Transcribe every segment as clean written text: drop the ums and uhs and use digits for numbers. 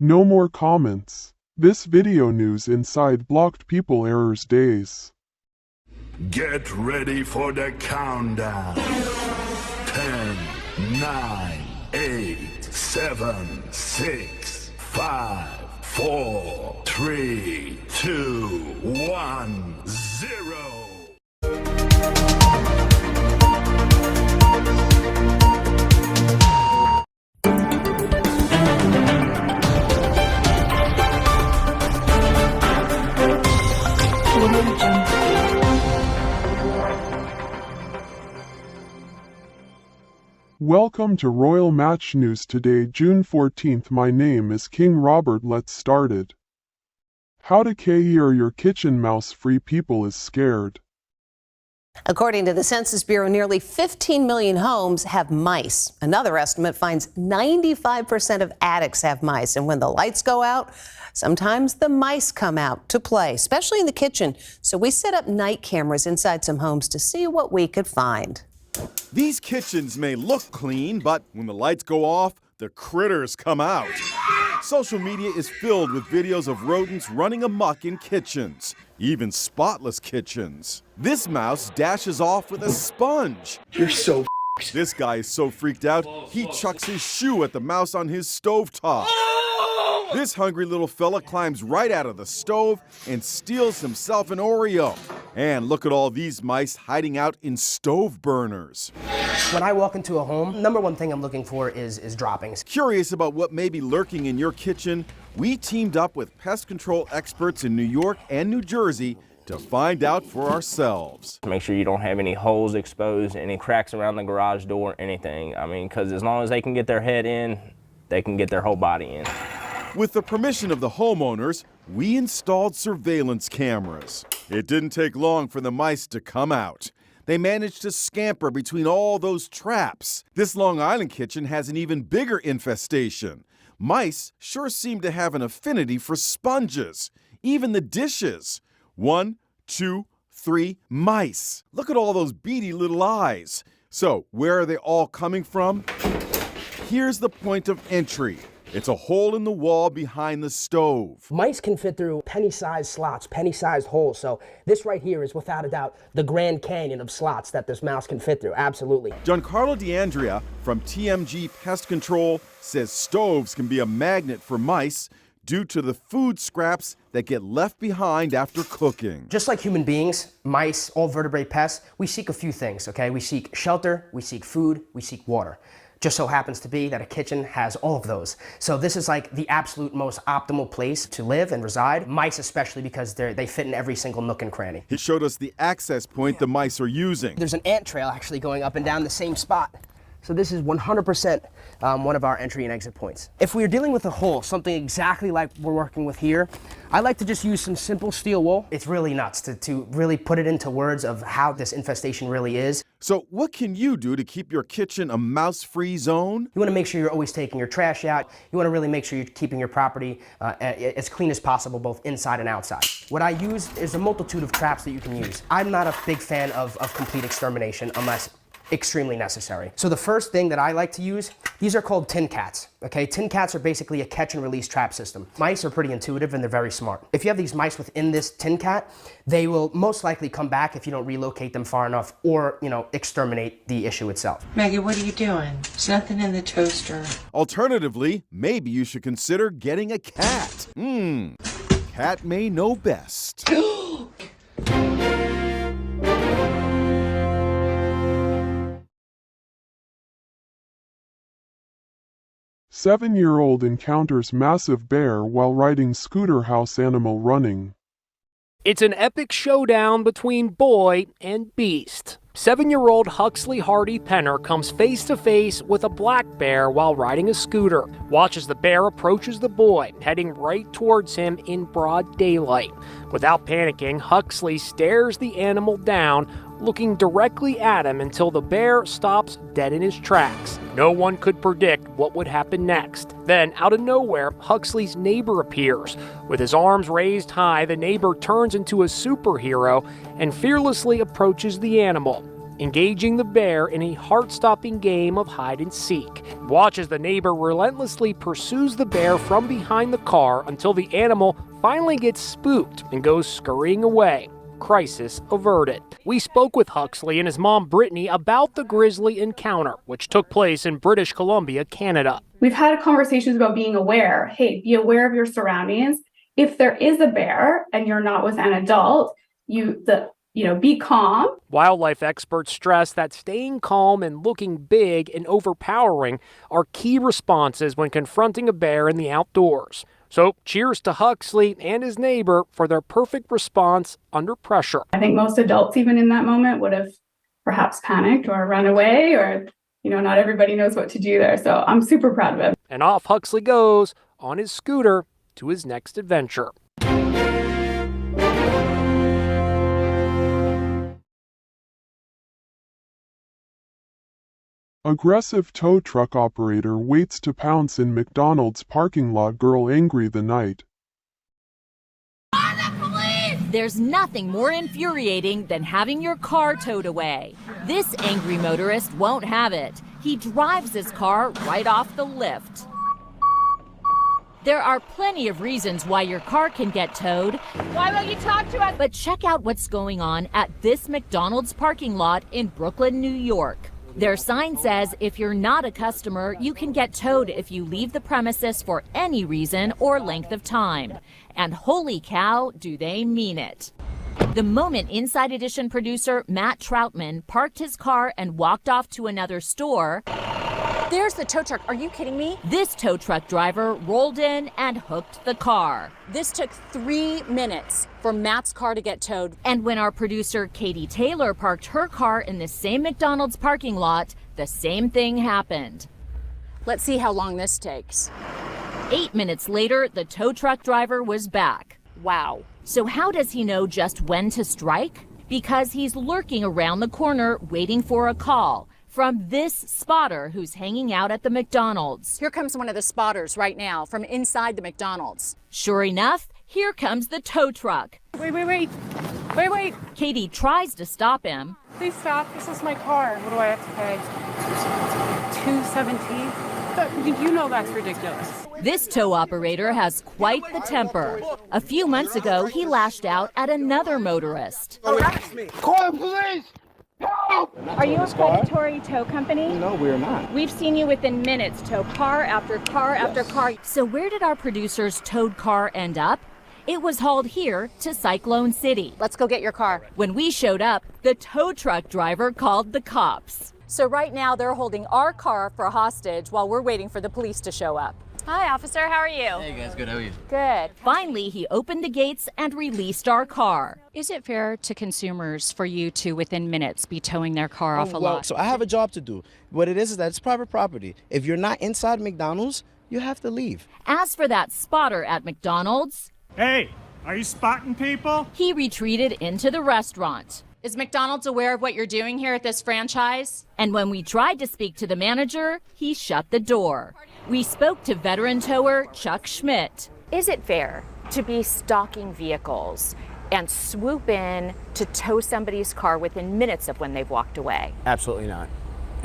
No more comments. This video news inside blocked people errors days. Get ready for the countdown. 10, 9, 8, 7, 6, 5, 4, 3, 2, 1, 0. Welcome to Royal Match News today, June 14th. My name is King Robert. Let's start it. How to care your kitchen mouse-free people is scared. According to the Census Bureau, nearly 15 million homes have mice. Another estimate finds 95% of attics have mice. And when the lights go out, sometimes the mice come out to play, especially in the kitchen. So we set up night cameras inside some homes to see what we could find. These kitchens may look clean, but when the lights go off, the critters come out. Social media is filled with videos of rodents running amok in kitchens, even spotless kitchens. This mouse dashes off with a sponge. You're so f***ed. This guy is so freaked out, he chucks his shoe at the mouse on his stovetop. This hungry little fella climbs right out of the stove and steals himself an Oreo. And look at all these mice hiding out in stove burners. When I walk into a home, number one thing I'm looking for is droppings. Curious about what may be lurking in your kitchen? We teamed up with pest control experts in New York and New Jersey to find out for ourselves. Make sure you don't have any holes exposed, any cracks around the garage door, anything. I mean, because as long as they can get their head in, they can get their whole body in. With the permission of the homeowners, we installed surveillance cameras. It didn't take long for the mice to come out. They managed to scamper between all those traps. This Long Island kitchen has an even bigger infestation. Mice sure seem to have an affinity for sponges, even the dishes. 1, 2, 3 mice. Look at all those beady little eyes. So, where are they all coming from? Here's the point of entry. It's a hole in the wall behind the stove. Mice can fit through penny-sized slots, penny-sized holes. So this right here is without a doubt the Grand Canyon of slots that this mouse can fit through, absolutely. Giancarlo D'Andrea from TMG Pest Control says stoves can be a magnet for mice due to the food scraps that get left behind after cooking. Just like human beings, mice, all vertebrate pests, we seek a few things, okay? We seek shelter, we seek food, we seek water. Just so happens to be that a kitchen has all of those. So this is like the absolute most optimal place to live and reside. Mice especially, because they fit in every single nook and cranny. He showed us the access point the mice are using. There's an ant trail actually going up and down the same spot. So this is 100% one of our entry and exit points. If we're dealing with a hole, something exactly like we're working with here, I like to just use some simple steel wool. It's really nuts to really put it into words of how this infestation really is. So what can you do to keep your kitchen a mouse-free zone? You want to make sure you're always taking your trash out. You want to really make sure you're keeping your property as clean as possible, both inside and outside. What I use is a multitude of traps that you can use. I'm not a big fan of complete extermination unless extremely necessary. So the first thing that I like to use, these are called tin cats, okay? Tin cats are basically a catch and release trap system. Mice are pretty intuitive and they're very smart. If you have these mice within this tin cat, they will most likely come back if you don't relocate them far enough or, exterminate the issue itself. Maggie, what are you doing? There's nothing in the toaster. Alternatively, maybe you should consider getting a cat. Cat may know best. 7-year-old encounters massive bear while riding scooter. House animal running. It's an epic showdown between boy and beast. 7-year-old Huxley Hardy Penner comes face to face with a black bear while riding a scooter. Watch as the bear approaches the boy, heading right towards him in broad daylight. Without panicking, Huxley stares the animal down, looking directly at him until the bear stops dead in his tracks. No one could predict what would happen next. Then, out of nowhere, Huxley's neighbor appears. With his arms raised high, the neighbor turns into a superhero and fearlessly approaches the animal. engaging the bear in a heart-stopping game of hide and seek. Watch as the neighbor relentlessly pursues the bear from behind the car until the animal finally gets spooked and goes scurrying away. Crisis averted. We spoke with Huxley and his mom Brittany about the grisly encounter, which took place in British Columbia, Canada. We've had conversations about being aware. Hey, be aware of your surroundings. If there is a bear and you're not with an adult, be calm. Wildlife experts stress that staying calm and looking big and overpowering are key responses when confronting a bear in the outdoors. So cheers to Huxley and his neighbor for their perfect response under pressure. I think most adults, even in that moment, would have perhaps panicked or run away, or, not everybody knows what to do there. So I'm super proud of him. And off Huxley goes on his scooter to his next adventure. Aggressive tow truck operator waits to pounce in McDonald's parking lot. Girl angry the night. There's nothing more infuriating than having your car towed away. This angry motorist won't have it. He drives his car right off the lift. There are plenty of reasons why your car can get towed. Why won't you talk to us? But check out what's going on at this McDonald's parking lot in Brooklyn, New York. Their sign says if you're not a customer, you can get towed if you leave the premises for any reason or length of time. And holy cow, do they mean it. The moment Inside Edition producer Matt Troutman parked his car and walked off to another store, there's the tow truck. Are you kidding me? This tow truck driver rolled in and hooked the car. This took 3 minutes for Matt's car to get towed. And when our producer Katie Taylor parked her car in the same McDonald's parking lot, the same thing happened. Let's see how long this takes. 8 minutes later, the tow truck driver was back. Wow. So how does he know just when to strike? Because he's lurking around the corner waiting for a call from this spotter who's hanging out at the McDonald's. Here comes one of the spotters right now from inside the McDonald's. Sure enough, here comes the tow truck. Wait. Katie tries to stop him. Please stop. This is my car. What do I have to pay? $217? You know that's ridiculous. This tow operator has quite the temper. A few months ago, he lashed out at another motorist. Harass me. Call the police. Help! Are you a predatory tow company? No, we're not. We've seen you within minutes tow car after car after car. So where did our producer's towed car end up? It was hauled here to Cyclone City. Let's go get your car. When we showed up, the tow truck driver called the cops. So right now they're holding our car for a hostage while we're waiting for the police to show up. Hi, officer. How are you? Hey, guys. Good. How are you? Good. Finally, he opened the gates and released our car. Is it fair to consumers for you to, within minutes, be towing their car off a lot? So I have a job to do. What it is that it's private property. If you're not inside McDonald's, you have to leave. As for that spotter at McDonald's, hey, are you spotting people? He retreated into the restaurant. Is McDonald's aware of what you're doing here at this franchise? And when we tried to speak to the manager, he shut the door. We spoke to veteran tower Chuck Schmidt. Is it fair to be stalking vehicles and swoop in to tow somebody's car within minutes of when they've walked away? Absolutely not.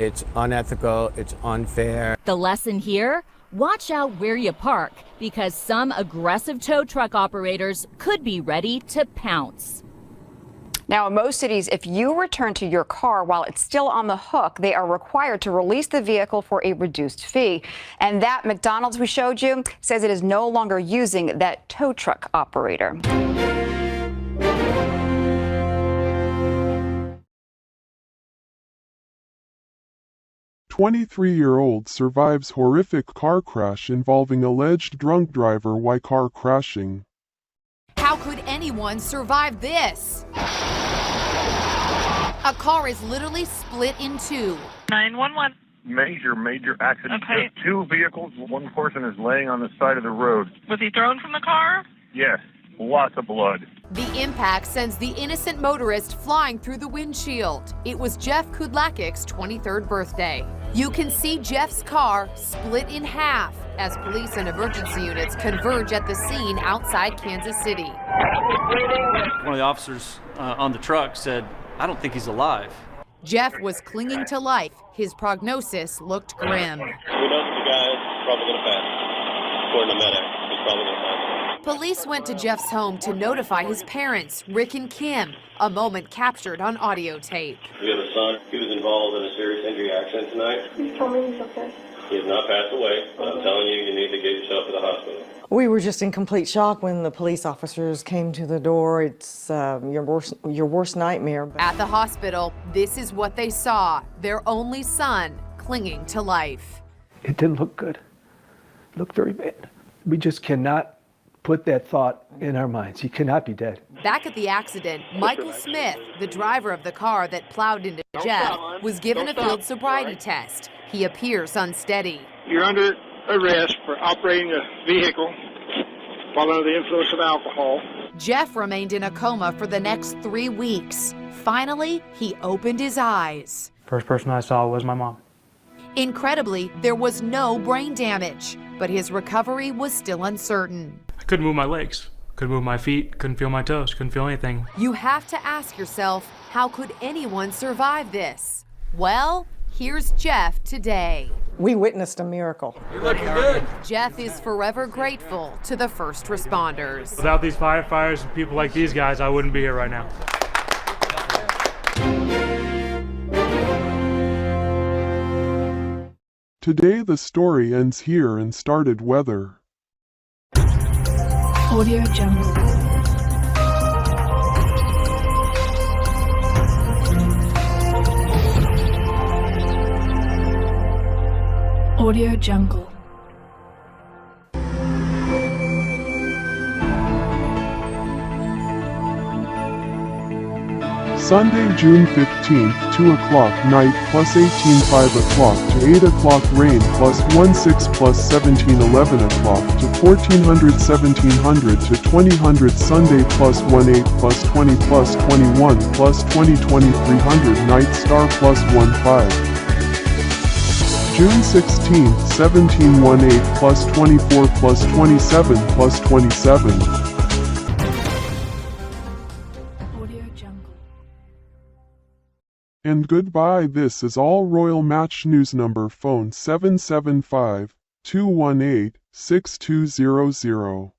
It's unethical, it's unfair. The lesson here? Watch out where you park, because some aggressive tow truck operators could be ready to pounce. Now, in most cities, if you return to your car while it's still on the hook, they are required to release the vehicle for a reduced fee. And that McDonald's we showed you says it is no longer using that tow truck operator. 23-year-old survives horrific car crash involving alleged drunk driver. Why car crashing? How could anyone survive this? A car is literally split in two. 911. Major accident. Okay. There's two vehicles. One person is laying on the side of the road. Was he thrown from the car? Yes. Lots of blood. The impact sends the innocent motorist flying through the windshield. It was Jeff Kudlakic's 23rd birthday. You can see Jeff's car split in half as police and emergency units converge at the scene outside Kansas City. One of the officers on the truck said, "I don't think he's alive." Jeff was clinging to life. His prognosis looked grim. We know the guy is probably going to pass. According to medic, he's probably going to pass. Police went to Jeff's home to notify his parents, Rick and Kim, a moment captured on audio tape. We have a son. He was involved in a serious injury accident tonight. Please tell me he's okay. He has not passed away, but I'm telling you, you need to get yourself to the hospital. We were just in complete shock when the police officers came to the door. It's your worst nightmare. At the hospital, this is what they saw, their only son clinging to life. It didn't look good. It looked very bad. We just cannot put that thought in our minds. He cannot be dead. Back at the accident, Michael Smith, the driver of the car that plowed into Jeff, was given a field sobriety test. He appears unsteady. You're under arrest for operating a vehicle while under the influence of alcohol. Jeff remained in a coma for the next 3 weeks. Finally, he opened his eyes. First person I saw was my mom. Incredibly, there was no brain damage, but his recovery was still uncertain. I couldn't move my legs, couldn't move my feet, couldn't feel my toes, couldn't feel anything. You have to ask yourself, how could anyone survive this? Well, here's Jeff today. We witnessed a miracle. You're looking good. Jeff is forever grateful to the first responders. Without these firefighters and people like these guys, I wouldn't be here right now. Today the story ends here and started weather. Audio Jungle. Audio Jungle. Sunday, June 15th, 2 o'clock night plus 18 5 o'clock to 8 o'clock rain plus 16 plus 17 11 o'clock to 1400 1700 to 2000 Sunday plus 18 plus 20 plus 21 plus 20 2300 night star plus 15. June 16th, 1718 plus 24 plus 27 plus 27. And goodbye. This is All Royal Match News. Number phone 775 218 6200.